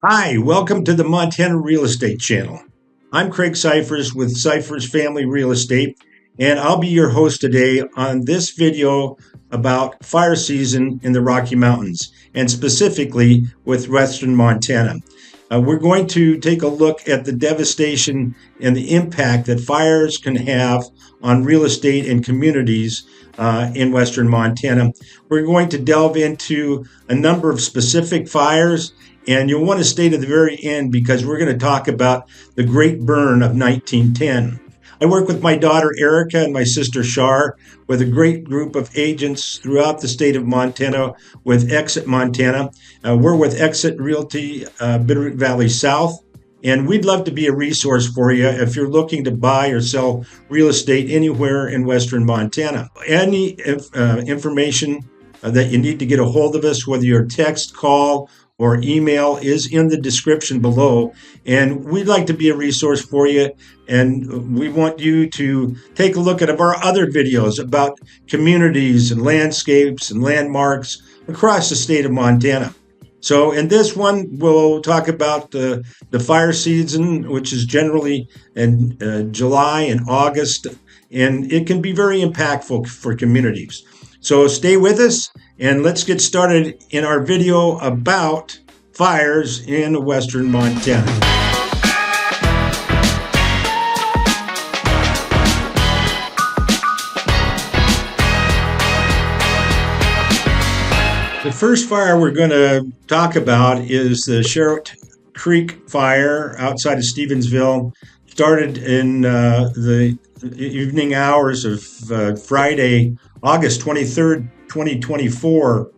Hi, welcome to the Montana Real Estate Channel. I'm Craig Cyphers with Cyphers Family Real Estate, and I'll be your host today on this video about fire season in the Rocky Mountains, and specifically with Western Montana. We're going to take a look at the devastation and the impact that fires can have on real estate and communities in Western Montana. We're going to delve into a number of specific fires, and you'll want to stay to the very end because we're going to talk about the Great Burn of 1910. I work with my daughter Erica and my sister Shar with a great group of agents throughout the state of Montana with Exit Montana. We're with Exit Realty Bitterroot Valley South, and we'd love to be a resource for you if you're looking to buy or sell real estate anywhere in Western Montana. Any information that you need to get a hold of us, whether you're text, call, or email, is in the description below. And we'd like to be a resource for you. And we want you to take a look at our other videos about communities and landscapes and landmarks across the state of Montana. So in this one, we'll talk about the fire season, which is generally in July and August, and it can be very impactful for communities. So stay with us, and let's get started in our video about fires in Western Montana. The first fire we're going to talk about is the Sharrot Creek Fire outside of Stevensville. Started in the evening hours of Friday, August 23rd, 2024,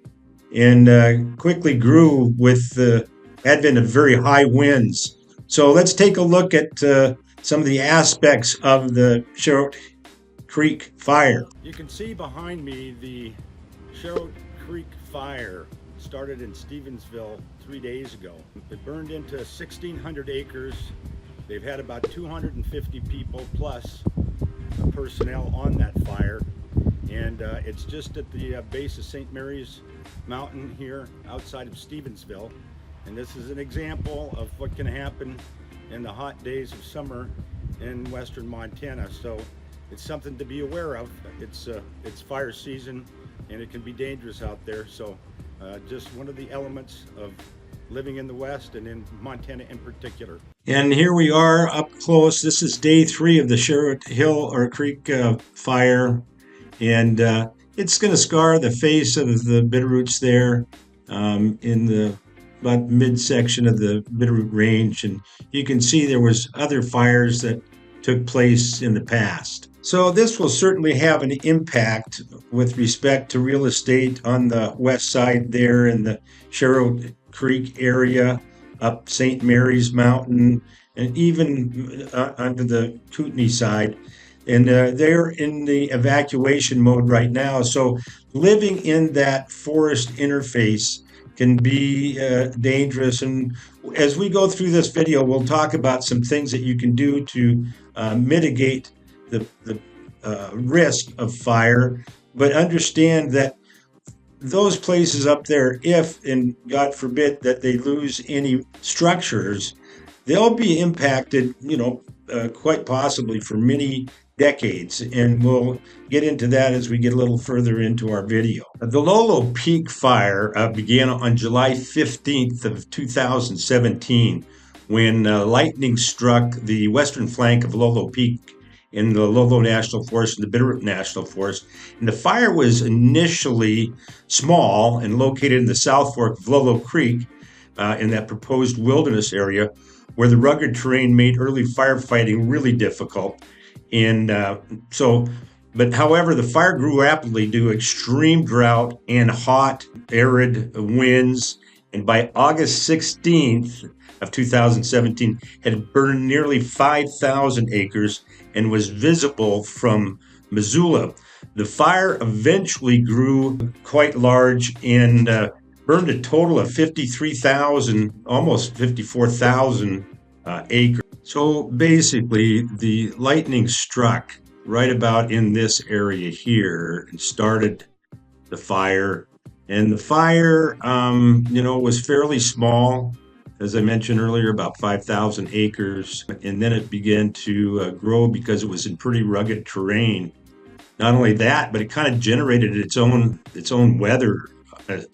and quickly grew with the advent of very high winds. So let's take a look at some of the aspects of the Sharrot Creek Fire. You can see behind me the Sharrot Creek Fire. Started in Stevensville 3 days ago. It burned into 1,600 acres. They've had about 250 people plus personnel on that fire. And it's just at the base of St. Mary's Mountain here outside of Stevensville. And this is an example of what can happen in the hot days of summer in Western Montana. So it's something to be aware of. It's fire season and it can be dangerous out there. So just one of the elements of living in the West and in Montana in particular. And here we are up close. This is day 3 of the Sharrot Hill or Creek Fire. And it's going to scar the face of the Bitterroots there in the about midsection of the Bitterroot Range. And you can see there was other fires that took place in the past. So this will certainly have an impact with respect to real estate on the west side there in the Sharrot Creek area, up St. Mary's Mountain, and even onto the Kootenai side. And they're in the evacuation mode right now. So living in that forest interface can be dangerous. And as we go through this video, we'll talk about some things that you can do to mitigate the risk of fire, but understand that those places up there, if, and God forbid, that they lose any structures, they'll be impacted, quite possibly for many decades. And we'll get into that as we get a little further into our video. The Lolo Peak Fire began on July 15th of 2017 when lightning struck the western flank of Lolo Peak in the Lolo National Forest and the Bitterroot National Forest. And the fire was initially small and located in the South Fork of Lolo Creek in that proposed wilderness area where the rugged terrain made early firefighting really difficult. And but however, the fire grew rapidly due to extreme drought and hot, arid winds. And by August 16th of 2017, had burned nearly 5,000 acres and was visible from Missoula. The fire eventually grew quite large and burned a total of 53,000, almost 54,000 acres. So basically, the lightning struck right about in this area here and started the fire. And the fire, was fairly small. as I mentioned earlier, about 5,000 acres. And then it began to grow because it was in pretty rugged terrain. Not only that, but it kind of generated its own weather,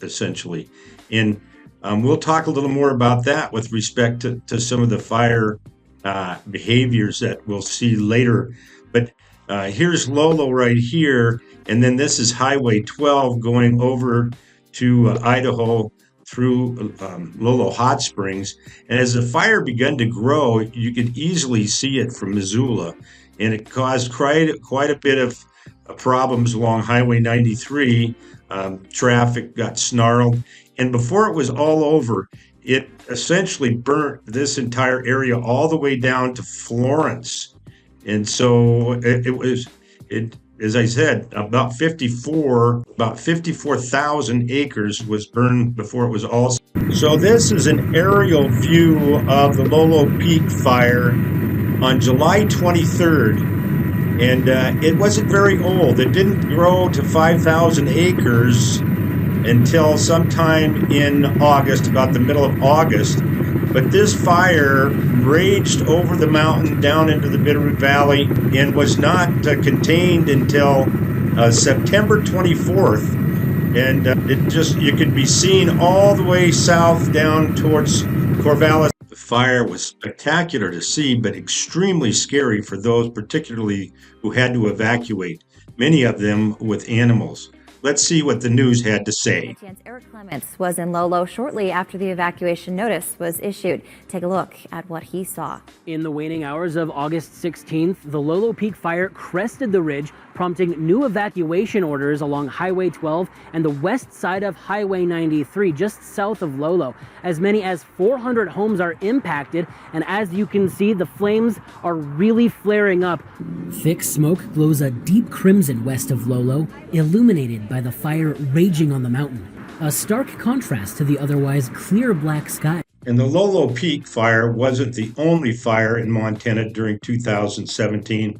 essentially. And we'll talk a little more about that with respect to some of the fire behaviors that we'll see later. But here's Lolo right here, and then this is Highway 12 going over to Idaho through Lolo Hot Springs. And as the fire began to grow, you could easily see it from Missoula, and it caused quite a bit of problems along Highway 93. Traffic got snarled, and before it was all over, it essentially burnt this entire area all the way down to Florence. And so as I said, about 54,000 acres was burned before it was all. So this is an aerial view of the Lolo Peak Fire on July 23rd. And it wasn't very old. It didn't grow to 5,000 acres until sometime in August, about the middle of August. But this fire raged over the mountain down into the Bitterroot Valley and was not contained until September 24th. And you could be seen all the way south down towards Corvallis. The fire was spectacular to see, but extremely scary for those particularly who had to evacuate, many of them with animals. Let's see what the news had to say. Eric Clements was in Lolo shortly after the evacuation notice was issued. Take a look at what he saw. In the waning hours of August 16th, the Lolo Peak Fire crested the ridge, prompting new evacuation orders along Highway 12 and the west side of Highway 93, just south of Lolo. As many as 400 homes are impacted, and as you can see, the flames are really flaring up. Thick smoke glows a deep crimson west of Lolo, illuminated by the fire raging on the mountain. A stark contrast to the otherwise clear black sky. And the Lolo Peak Fire wasn't the only fire in Montana during 2017.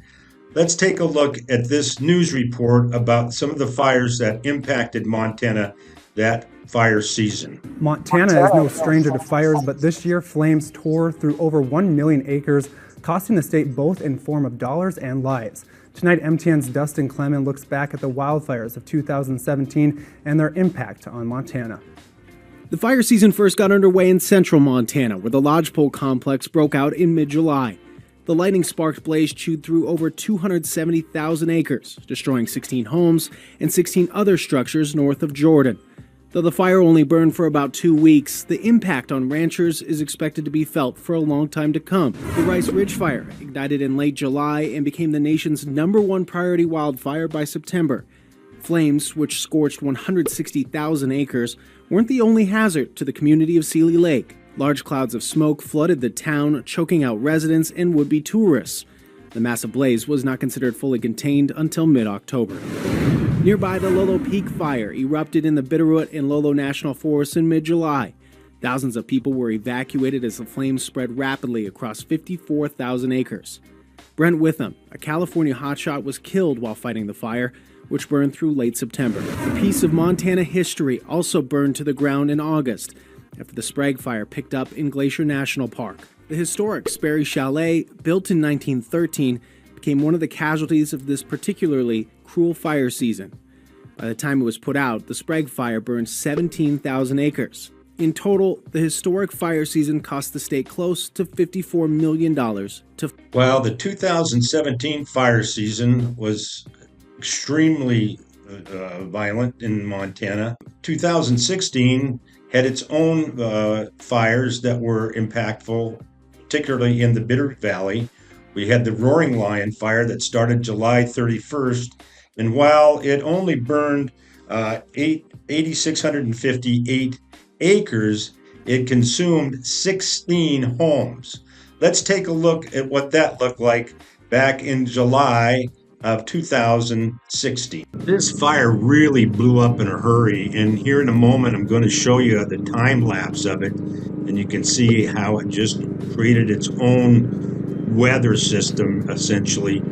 Let's take a look at this news report about some of the fires that impacted Montana that fire season. Montana is no stranger to fires, but this year flames tore through over 1 million acres, costing the state both in form of dollars and lives. Tonight, MTN's Dustin Clement looks back at the wildfires of 2017 and their impact on Montana. The fire season first got underway in central Montana, where the Lodgepole complex broke out in mid-July. The lightning-sparked blaze chewed through over 270,000 acres, destroying 16 homes and 16 other structures north of Jordan. Though the fire only burned for about 2 weeks, the impact on ranchers is expected to be felt for a long time to come. The Rice Ridge Fire ignited in late July and became the nation's #1 priority wildfire by September. Flames, which scorched 160,000 acres, weren't the only hazard to the community of Seeley Lake. Large clouds of smoke flooded the town, choking out residents and would-be tourists. The massive blaze was not considered fully contained until mid-October. Nearby, the Lolo Peak Fire erupted in the Bitterroot and Lolo National Forest in mid-July. Thousands of people were evacuated as the flames spread rapidly across 54,000 acres. Brent Witham, a California hotshot, was killed while fighting the fire, which burned through late September. A piece of Montana history also burned to the ground in August after the Sprague Fire picked up in Glacier National Park. The historic Sperry Chalet, built in 1913, became one of the casualties of this particularly cruel fire season. By the time it was put out, the Sprague Fire burned 17,000 acres. In total, the historic fire season cost the state close to $54 million to... Well, the 2017 fire season was extremely violent in Montana. 2016 had its own fires that were impactful, particularly in the Bitterroot Valley. We had the Roaring Lion Fire that started July 31st, and while it only burned 8,658 acres, it consumed 16 homes. Let's take a look at what that looked like back in July of 2016. This fire really blew up in a hurry, and here in a moment I'm going to show you the time lapse of it, and you can see how it just created its own weather system essentially,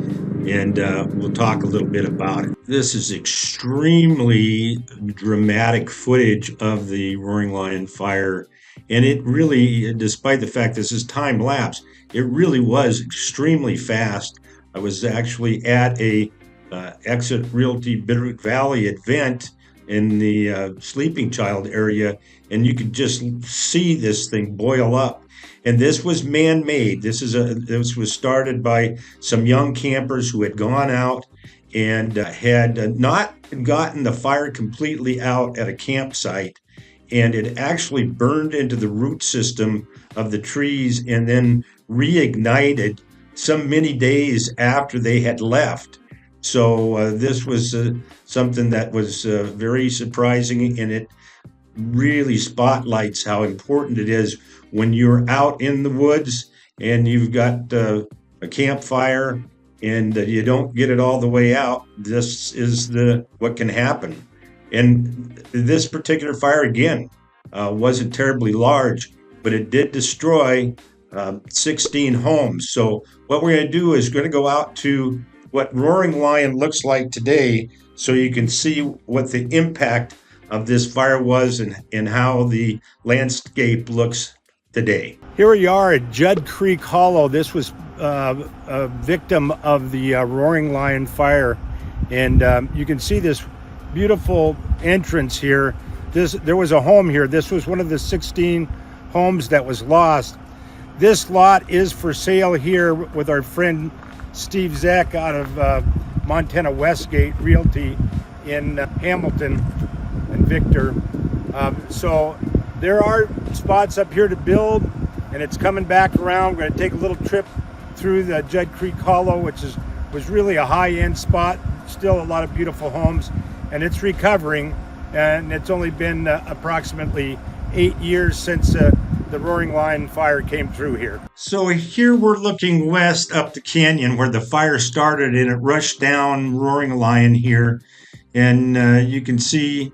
and we'll talk a little bit about it. This is extremely dramatic footage of the Roaring Lion Fire, And it really, despite the fact this is time lapse, it really was extremely fast. I was actually at a Exit Realty Bitterroot Valley event in the Sleeping Child area, and you could just see this thing boil up. And this was man-made. This was started by some young campers who had gone out and had not gotten the fire completely out at a campsite, and it actually burned into the root system of the trees and then reignited some many days after they had left. So this was something that was very surprising, and it really spotlights how important it is when you're out in the woods and you've got a campfire and you don't get it all the way out. This is what can happen. And this particular fire, again, wasn't terribly large, but it did destroy 16 homes. So what we're going to do is going to go out to what Roaring Lion looks like today, so you can see what the impact of this fire was and how the landscape looks today. Here we are at Judd Creek Hollow. This was a victim of the Roaring Lion fire, and you can see this beautiful entrance here. There was a home here. This was one of the 16 homes that was lost. This lot is for sale here with our friend Steve Zeck out of Montana Westgate Realty in Hamilton and Victor. So there are spots up here to build, and it's coming back around. We're going to take a little trip through the Judd Creek Hollow, which was really a high-end spot. Still a lot of beautiful homes, and it's recovering. And it's only been approximately 8 years since the Roaring Lion fire came through here. So here we're looking west up the canyon where the fire started, and it rushed down Roaring Lion here. And you can see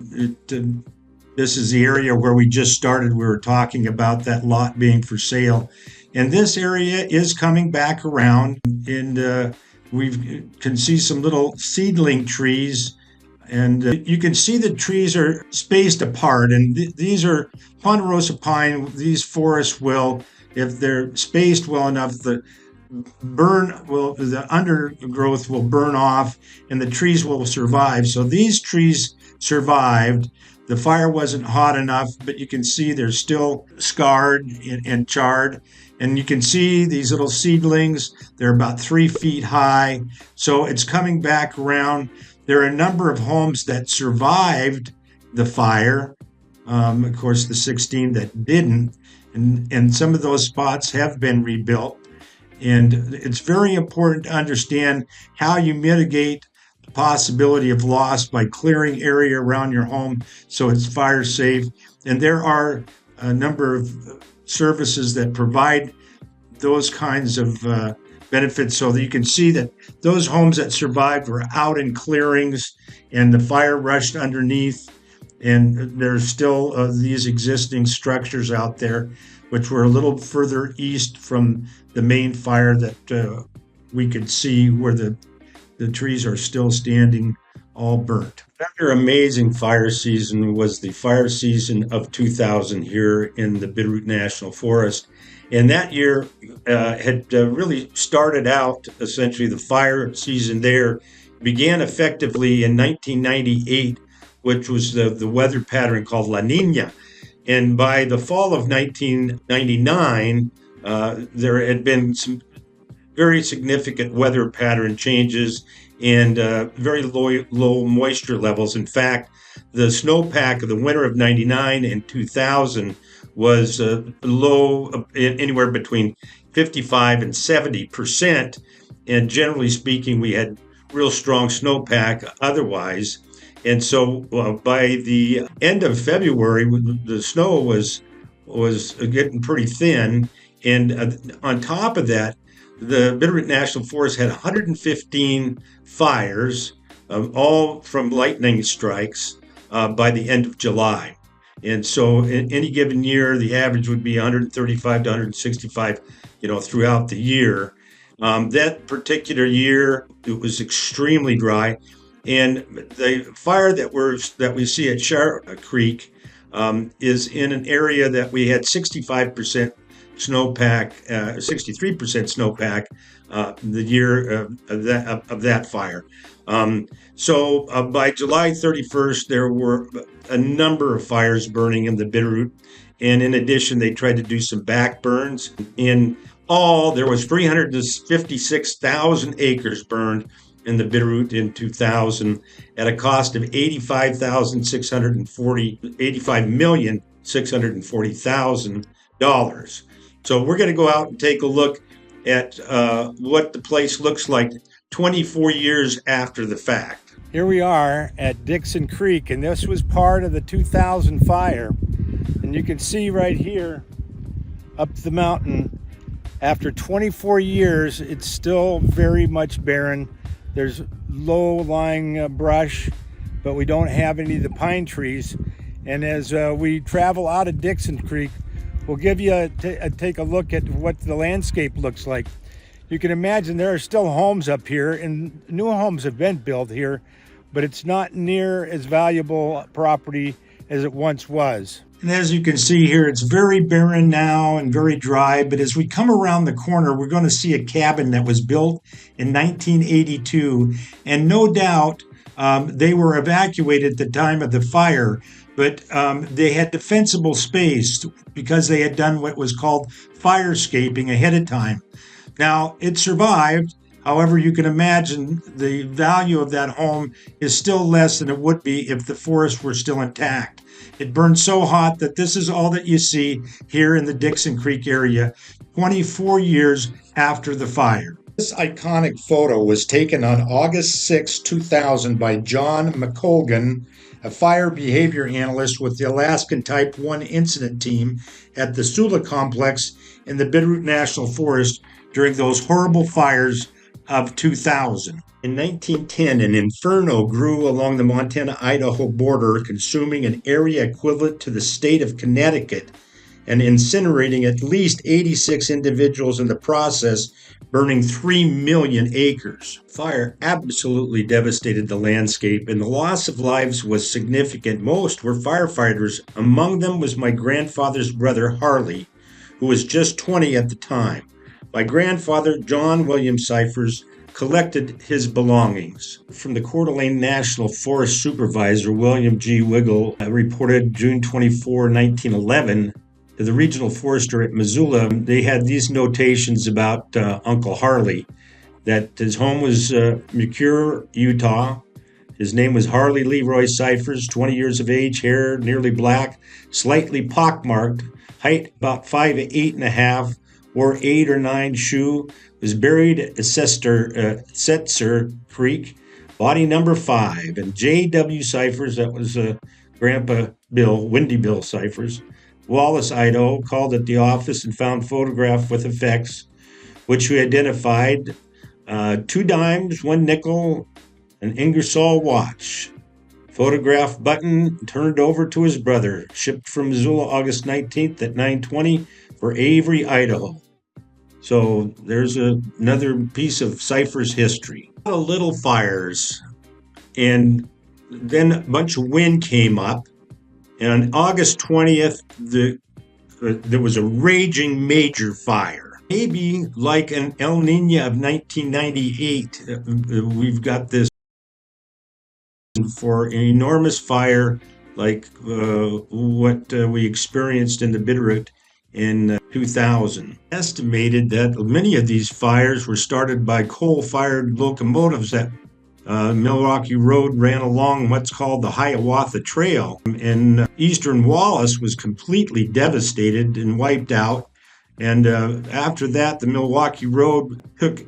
this is the area where we just started. We were talking about that lot being for sale. And this area is coming back around, and we can see some little seedling trees. And you can see the trees are spaced apart, and these are ponderosa pine. These forests will, if they're spaced well enough, the undergrowth will burn off, and the trees will survive. So these trees survived. The fire wasn't hot enough, but you can see they're still scarred and charred. And you can see these little seedlings. They're about 3 feet high. So it's coming back around. There are a number of homes that survived the fire. Of course, the 16 that didn't. And some of those spots have been rebuilt. And it's very important to understand how you mitigate the possibility of loss by clearing area around your home so it's fire safe. And there are a number of services that provide those kinds of benefits, so that you can see that those homes that survived were out in clearings and the fire rushed underneath. And there's still these existing structures out there, which were a little further east from the main fire that we could see where the trees are still standing, all burnt. Another amazing fire season was the fire season of 2000 here in the Bitterroot National Forest. And that year had really started out, essentially the fire season there began effectively in 1998, which was the weather pattern called La Nina. And by the fall of 1999, there had been some very significant weather pattern changes and very low moisture levels. In fact, the snowpack of the winter of 99 and 2000 was low, anywhere between 55 and 70%. And generally speaking, we had real strong snowpack otherwise. And so by the end of February, the snow was getting pretty thin. And on top of that, the Bitterroot National Forest had 115 fires, all from lightning strikes, by the end of July. And so in any given year, the average would be 135 to 165, throughout the year. That particular year, it was extremely dry. And the fire that we see at Sharrot Creek is in an area that we had 65% snowpack, 63% snowpack the year of that fire. So by July 31st, there were a number of fires burning in the Bitterroot. And in addition, they tried to do some back burns. In all, there was 356,000 acres burned in the Bitterroot in 2000 at a cost of $85,640,000. So we're going to go out and take a look at what the place looks like 24 years after the fact. Here we are at Dixon Creek, and this was part of the 2000 fire. And you can see right here up the mountain, after 24 years, it's still very much barren. There's low-lying brush, but we don't have any of the pine trees. And as we travel out of Dixon Creek, we'll give you take a look at what the landscape looks like. You can imagine there are still homes up here, and new homes have been built here, but it's not near as valuable property as it once was. And as you can see here, it's very barren now and very dry. But as we come around the corner, we're going to see a cabin that was built in 1982. And no doubt they were evacuated at the time of the fire, but they had defensible space because they had done what was called firescaping ahead of time. Now, it survived. However, you can imagine the value of that home is still less than it would be if the forest were still intact. It burned so hot that this is all that you see here in the Dixon Creek area 24 years after the fire. This iconic photo was taken on August 6, 2000 by John McColgan, a fire behavior analyst with the Alaskan Type 1 Incident Team at the Sula Complex in the Bitterroot National Forest during those horrible fires of 2000. In 1910, an inferno grew along the Montana-Idaho border, consuming an area equivalent to the state of Connecticut and incinerating at least 86 individuals in the process, burning 3 million acres. Fire absolutely devastated the landscape, and the loss of lives was significant. Most were firefighters. Among them was my grandfather's brother, Harley, who was just 20 at the time. My grandfather, John William Cyphers, collected his belongings. From the Coeur d'Alene National Forest Supervisor, William G. Wiggle, reported June 24, 1911, to the regional forester at Missoula. They had these notations about Uncle Harley, that his home was McCure, Utah. His name was Harley Leroy Cyphers, 20 years of age, hair nearly black, slightly pockmarked, height about 5'8.5", wore 8 or 9 shoe, was buried at Setzer Creek, body number 5. And J.W. Cyphers, that was Grandpa Bill, Windy Bill Cyphers, Wallace, Idaho, called at the office and found photograph with effects, which we identified 2 dimes, 1 nickel, an Ingersoll watch. Photograph button turned over to his brother, shipped from Missoula August 19th at 9:20 for Avery, Idaho. So there's another piece of Cyphers history. A lot of little fires, and then a bunch of wind came up. And on August 20th, there was a raging major fire. Maybe like an El Niño of 1998, we've got this for an enormous fire like what we experienced in the Bitterroot in 2000. Estimated that many of these fires were started by coal-fired locomotives that Milwaukee Road ran along what's called the Hiawatha Trail. And eastern Wallace was completely devastated and wiped out. And after that, the Milwaukee Road took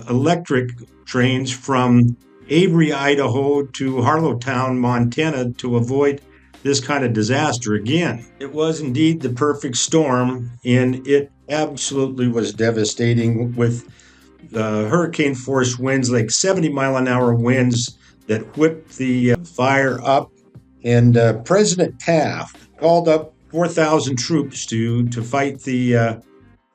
electric trains from Avery, Idaho to Harlowtown, Montana to avoid this kind of disaster again. It was indeed the perfect storm, and it absolutely was devastating with hurricane force winds, like 70-mile-an-hour winds that whipped the fire up. And President Taft called up 4,000 troops to fight the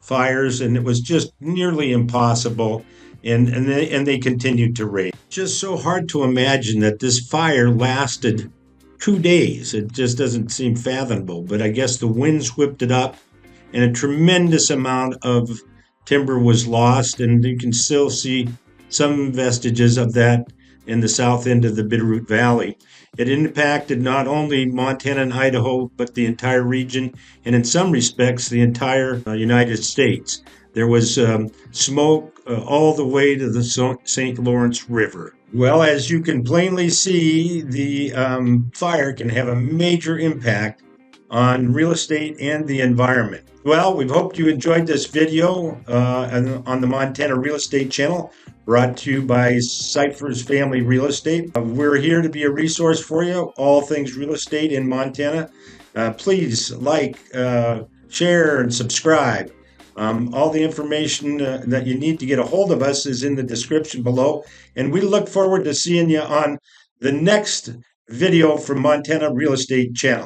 fires, and it was just nearly impossible. And they continued to rage. Just so hard to imagine that this fire lasted 2 days. It just doesn't seem fathomable, but I guess the winds whipped it up and a tremendous amount of timber was lost, and you can still see some vestiges of that in the south end of the Bitterroot Valley. It impacted not only Montana and Idaho, but the entire region, and in some respects, the entire United States. There was smoke all the way to the St. Lawrence River. Well, as you can plainly see, the fire can have a major impact on real estate and the environment. Well, we hope you enjoyed this video on the Montana Real Estate Channel, brought to you by Cypher's Family Real Estate. We're here to be a resource for you, all things real estate in Montana. Please like, share, and subscribe. All the information that you need to get a hold of us is in the description below, and we look forward to seeing you on the next video from Montana Real Estate Channel.